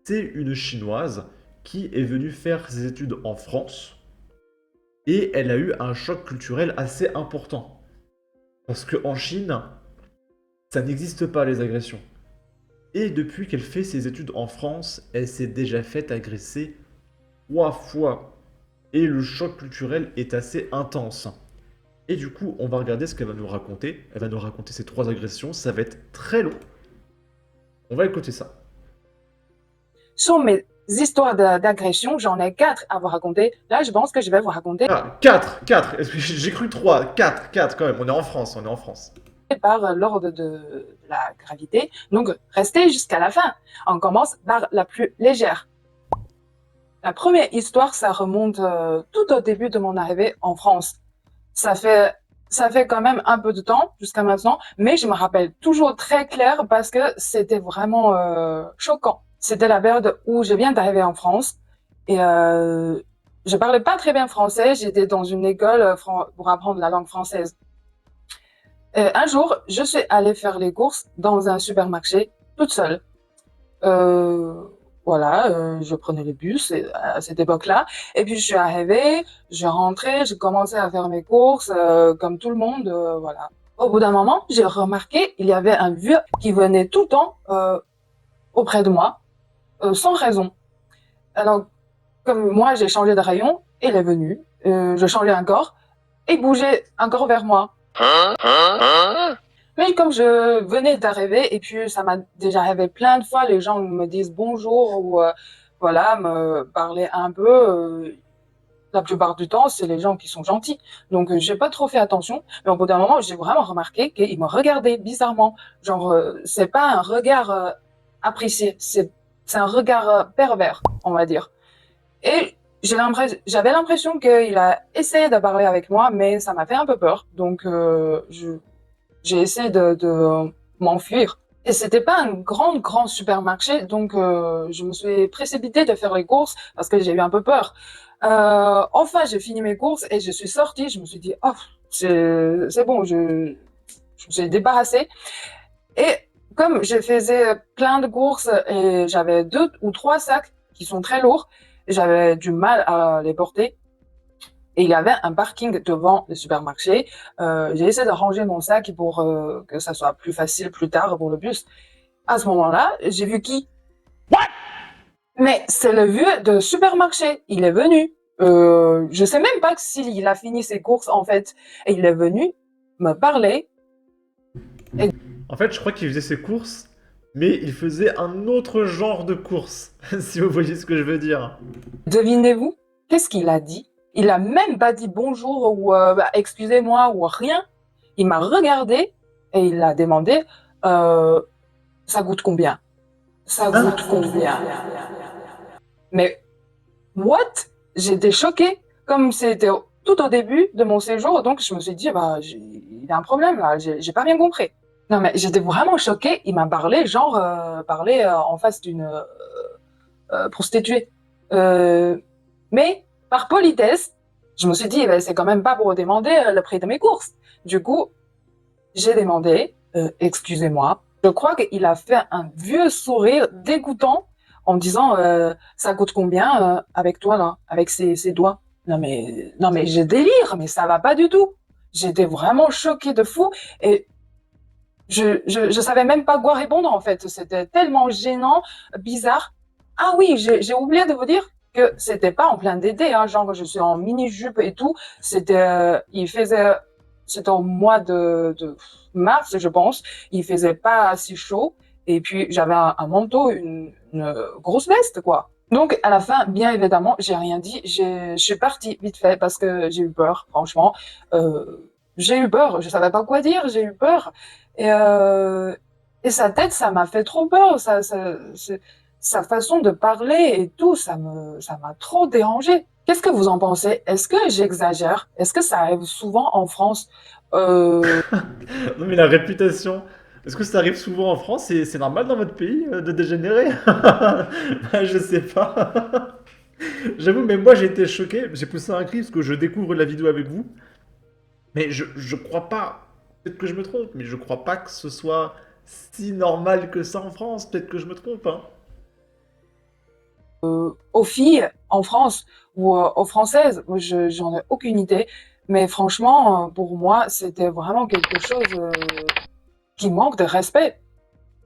C'est une Chinoise qui est venue faire ses études en France et elle a eu un choc culturel assez important. Parce qu'en Chine, ça n'existe pas les agressions. Et depuis qu'elle fait ses études en France, elle s'est déjà faite agresser 3 fois. Et le choc culturel est assez intense. Et du coup, on va regarder ce qu'elle va nous raconter. Elle va nous raconter ces 3 agressions. Ça va être très long. On va écouter ça. Sur mes histoires d'agression, j'en ai 4 à vous raconter. Là, je pense que je vais vous raconter Ah, 4, 4. J'ai cru 3. 4, 4 quand même. On est en France, on est en France. par l'ordre de la gravité. Donc, restez jusqu'à la fin. On commence par la plus légère. La première histoire, ça remonte tout au début de mon arrivée en France. Ça fait, ça fait quand même un peu de temps jusqu'à maintenant, mais je me rappelle toujours très clair parce que c'était vraiment choquant. C'était la période où je viens d'arriver en France et je parlais pas très bien français. J'étais dans une école pour apprendre la langue française. Un jour, je suis allée faire les courses dans un supermarché toute seule. Euh, voilà, je prenais le bus à cette époque-là. Et puis je suis arrivée, je rentrais, j'ai commencé à faire mes courses comme tout le monde, voilà. Au bout d'un moment, j'ai remarqué il y avait un vieux qui venait tout le temps auprès de moi, sans raison. Alors, comme moi, j'ai changé de rayon, il est venu, je changeais encore, et bougeait encore vers moi. Mais comme je venais d'arriver, et puis ça m'a déjà arrivé plein de fois, les gens me disent bonjour ou voilà, me parler un peu. La plupart du temps, c'est les gens qui sont gentils. Donc, j'ai pas trop fait attention. Mais au bout d'un moment, j'ai vraiment remarqué qu'ils me regardaient bizarrement. Genre, c'est pas un regard apprécié, c'est un regard pervers, on va dire. Et j'avais l'impression qu'il a essayé de parler avec moi, mais ça m'a fait un peu peur. Donc, j'ai essayé de m'enfuir. Et c'était pas un grand supermarché, donc je me suis précipitée de faire les courses parce que j'ai eu un peu peur. Enfin, j'ai fini mes courses et je suis sortie. Je me suis dit, oh, c'est bon, je me suis débarrassée. Et comme je faisais plein de courses et j'avais 2 ou 3 sacs qui sont très lourds, j'avais du mal à les porter. Et il y avait un parking devant le supermarché. J'ai essayé de ranger mon sac pour que ça soit plus facile plus tard pour le bus. À ce moment-là, j'ai vu qui? Mais c'est le vieux de supermarché. Il est venu. Je sais même pas s'il a fini ses courses en fait. Et il est venu me parler. Et En fait, je crois qu'il faisait ses courses, mais il faisait un autre genre de courses, si vous voyez ce que je veux dire. devinez-vous, qu'est-ce qu'il a dit? Il a même pas dit bonjour ou bah, excusez-moi ou rien. Il m'a regardé et il a demandé ça coûte combien? Ça coûte Hein? combien? Mais what? J'étais choquée, comme c'était tout au début de mon séjour, donc je me suis dit, bah, il y a un problème là, j'ai pas bien compris. Non, mais j'étais vraiment choquée. Il m'a parlé, genre, parlé en face d'une prostituée. Euh, mais par politesse, je me suis dit, ben, c'est quand même pas pour demander le prix de mes courses. Du coup, j'ai demandé, excusez-moi. Je crois qu'il a fait un vieux sourire dégoûtant en me disant, ça coûte combien avec toi là, avec ses doigts. Non mais je délire, mais ça va pas du tout. J'étais vraiment choquée de fou et je savais même pas quoi répondre en fait. C'était tellement gênant, bizarre. Ah oui, j'ai oublié de vous dire que c'était pas en plein d'été, hein, genre je suis en mini jupe et tout. Il faisait, c'était au mois de mars, je pense. Il faisait pas assez chaud et puis j'avais un manteau, une grosse veste quoi. Donc à la fin, bien évidemment, j'ai rien dit. Je suis partie vite fait parce que j'ai eu peur, franchement. J'ai eu peur. Je savais pas quoi dire. J'ai eu peur. Et, euh, et sa tête, ça m'a fait trop peur. Sa façon de parler et tout, ça m'a trop dérangé. Qu'est-ce que vous en pensez? Est-ce que j'exagère? Est-ce que ça arrive souvent en France? Non mais la réputation. Est-ce que ça arrive souvent en France et c'est normal dans votre pays de dégénérer? Je sais pas. J'avoue, mais moi j'ai été choqué, j'ai poussé un cri parce que je découvre la vidéo avec vous. Mais je crois pas, peut-être que je me trompe, mais je crois pas que ce soit si normal que ça en France. Peut-être que je me trompe, hein. aux filles en France ou aux Françaises, j'en ai aucune idée. Mais franchement, pour moi, c'était vraiment quelque chose qui manque de respect.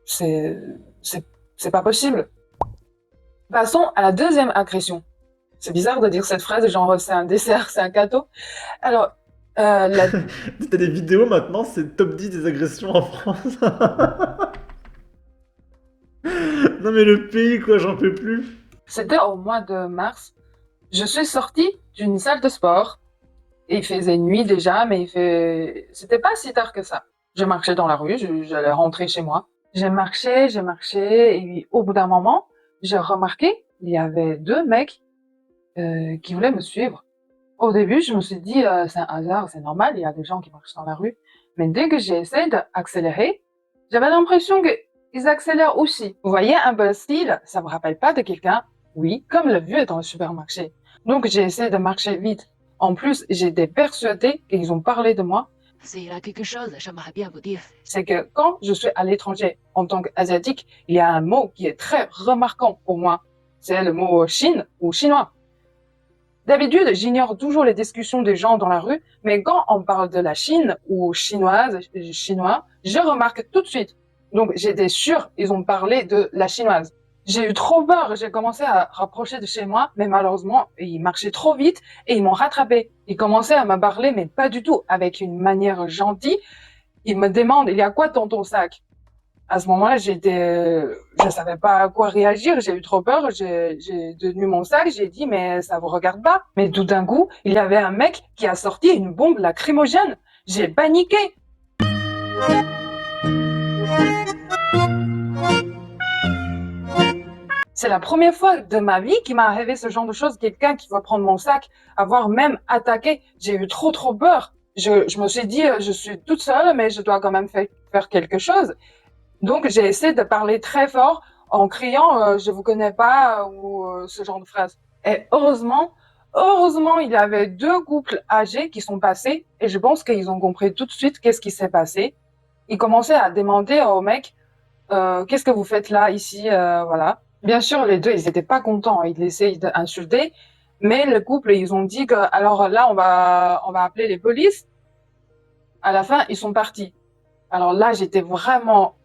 C'est, c'est, c'est pas possible. Passons à la deuxième agression. C'est bizarre de dire cette phrase, genre c'est un dessert, c'est un gâteau. Alors, la T'as des vidéos maintenant, c'est top 10 des agressions en France. Non mais le pays quoi, j'en peux plus. C'était au mois de mars. Je suis sortie d'une salle de sport. Et il faisait nuit déjà, mais c'était pas si tard que ça. Je marchais dans la rue, j'allais rentrer chez moi. J'ai marché, et puis, au bout d'un moment, j'ai remarqué, il y avait deux mecs qui voulaient me suivre. Au début, je me suis dit, c'est un hasard, c'est normal, il y a des gens qui marchent dans la rue. Mais dès que j'ai essayé d'accélérer, j'avais l'impression qu'ils accélèrent aussi. Vous voyez un peu le style, ça me rappelle pas de quelqu'un, oui, comme le vieux dans le supermarché. Donc j'ai essayé de marcher vite. En plus, j'étais persuadée qu'ils ont parlé de moi. C'est là quelque chose, j'aimerais bien vous dire. C'est que quand je suis à l'étranger, en tant qu'asiatique, il y a un mot qui est très remarquant pour moi. C'est le mot Chine ou chinois. D'habitude, j'ignore toujours les discussions des gens dans la rue, mais quand on parle de la Chine ou chinoise, chinois, je remarque tout de suite. Donc j'étais sûre, ils ont parlé de la chinoise. J'ai eu trop peur, j'ai commencé à rapprocher de chez moi, mais malheureusement, ils marchaient trop vite et ils m'ont rattrapé. Ils commençaient à me parler, mais pas du tout, avec une manière gentille. Ils me demandent, il y a quoi dans ton sac? À ce moment-là, je savais pas à quoi réagir, j'ai eu trop peur, j'ai tenu mon sac, j'ai dit, mais ça vous regarde pas. Mais tout d'un coup, il y avait un mec qui a sorti une bombe lacrymogène. J'ai paniqué. C'est la première fois de ma vie qu'il m'est arrivé ce genre de choses, quelqu'un qui va prendre mon sac, avoir même attaqué. J'ai eu trop peur. Je me suis dit, je suis toute seule, mais je dois quand même faire quelque chose. Donc, j'ai essayé de parler très fort en criant je vous connais pas ou ce genre de phrase. Et heureusement, il y avait deux couples âgés qui sont passés et je pense qu'ils ont compris tout de suite qu'est-ce qui s'est passé. Ils commençaient à demander au mec qu'est-ce que vous faites là, ici, voilà. Bien sûr, les deux, ils étaient pas contents, ils essayaient d'insulter, mais le couple, ils ont dit que alors là, on va appeler les polices. À la fin, ils sont partis. Alors là, j'étais vraiment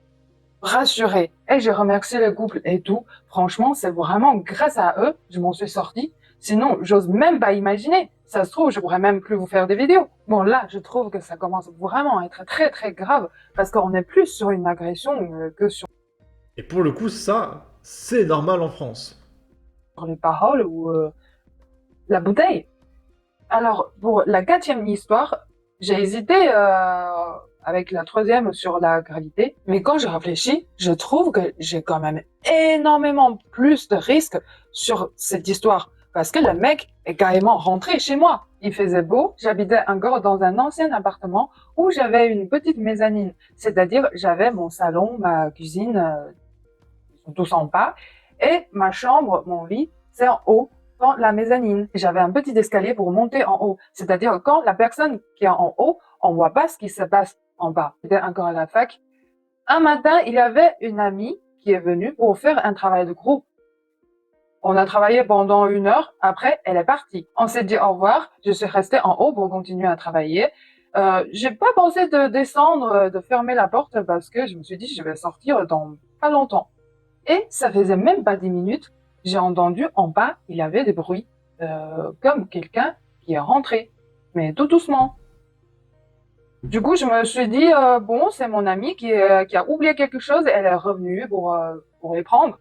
rassurée. Et j'ai remercié le couple et tout. Franchement, c'est vraiment grâce à eux, je m'en suis sortie. Sinon, j'ose même pas imaginer. Ça se trouve, je pourrais même plus vous faire des vidéos. Bon, là, je trouve que ça commence vraiment à être très grave parce qu'on est plus sur une agression que sur Et pour le coup, ça, c'est normal en France. les paroles ou la bouteille. Alors, pour la quatrième histoire, j'ai hésité avec la troisième sur la gravité, mais quand je réfléchis, je trouve que j'ai quand même énormément plus de risques sur cette histoire, parce que le mec est carrément rentré chez moi. Il faisait beau, j'habitais encore dans un ancien appartement où j'avais une petite mezzanine, c'est-à-dire j'avais mon salon, ma cuisine, ils sont tous en bas, et ma chambre, mon lit, c'est en haut dans la mezzanine. J'avais un petit escalier pour monter en haut. C'est-à-dire, quand la personne qui est en haut, on voit pas ce qui se passe en bas. J'étais encore à la fac. Un matin, il y avait une amie qui est venue pour faire un travail de groupe. On a travaillé pendant 1 heure. Après, elle est partie. On s'est dit au revoir. Je suis restée en haut pour continuer à travailler. J'ai pas pensé de descendre, de fermer la porte parce que je me suis dit, je vais sortir dans pas longtemps. Et ça faisait même pas 10 minutes. J'ai entendu en bas, il y avait des bruits, comme quelqu'un qui est rentré, mais tout doucement. Du coup, je me suis dit, bon, c'est mon amie qui a oublié quelque chose, elle est revenue pour les prendre.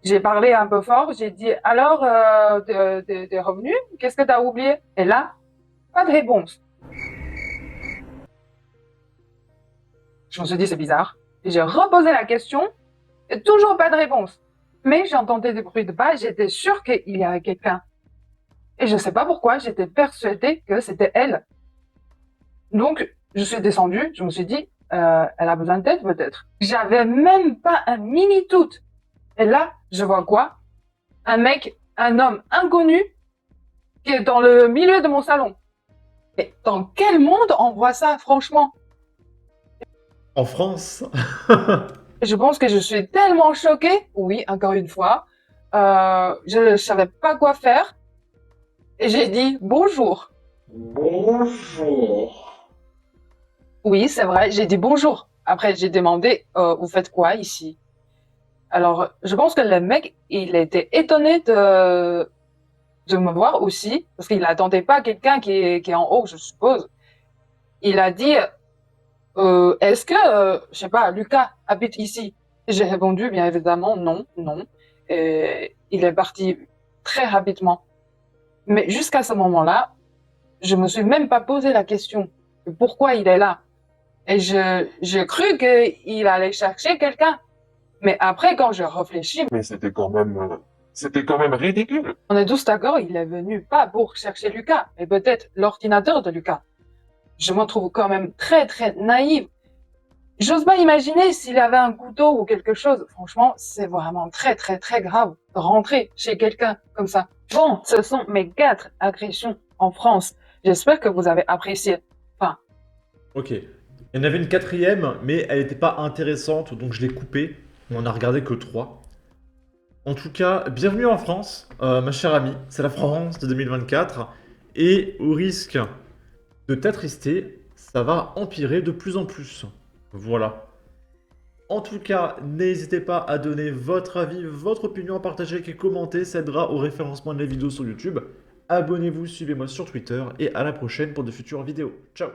J'ai parlé un peu fort, j'ai dit, alors, t'es revenu? Qu'est-ce que t'as oublié? Et là, pas de réponse. Je me suis dit, c'est bizarre. Et j'ai reposé la question, et toujours pas de réponse. Mais j'entendais des bruits de pas, j'étais sûre qu'il y avait quelqu'un. Et je sais pas pourquoi, j'étais persuadée que c'était elle. Donc, je suis descendue, je me suis dit, elle a besoin d'aide peut-être. J'avais même pas un mini doute. Et là, je vois quoi? Un mec, un homme inconnu, qui est dans le milieu de mon salon. Et dans quel monde on voit ça, franchement? En France. Je pense que je suis tellement choquée, oui, encore une fois, Je savais pas quoi faire et j'ai dit bonjour. Bonjour. Oui, c'est vrai, j'ai dit bonjour. Après, j'ai demandé, vous faites quoi ici? Alors, je pense que le mec, il était étonné de me voir aussi, parce qu'il n'attendait pas quelqu'un qui est en haut, je suppose. Il a dit, est-ce que, je sais pas, Lucas habite ici? J'ai répondu, bien évidemment, non, non. Et il est parti très rapidement. Mais jusqu'à ce moment-là, je me suis même pas posé la question de pourquoi il est là. Et j'ai cru qu'il allait chercher quelqu'un. Mais après, quand je réfléchis, Mais c'était quand même ridicule. on est tous d'accord, il est venu pas pour chercher Lucas, mais peut-être l'ordinateur de Lucas. Je me trouve quand même très très naïve. J'ose pas imaginer s'il avait un couteau ou quelque chose. Franchement, c'est vraiment très très très grave de rentrer chez quelqu'un comme ça. Bon, ce sont mes 4 agressions en France. J'espère que vous avez apprécié. Enfin, Ok. Il y en avait une quatrième, mais elle n'était pas intéressante, donc je l'ai coupée. On en a regardé que 3. En tout cas, bienvenue en France, ma chère amie. C'est la France de 2024. Et au risque de t'attrister, ça va empirer de plus en plus. Voilà. En tout cas, n'hésitez pas à donner votre avis, votre opinion, à partager et commenter, ça aidera au référencement de la vidéo sur YouTube. Abonnez-vous, suivez-moi sur Twitter et à la prochaine pour de futures vidéos. Ciao!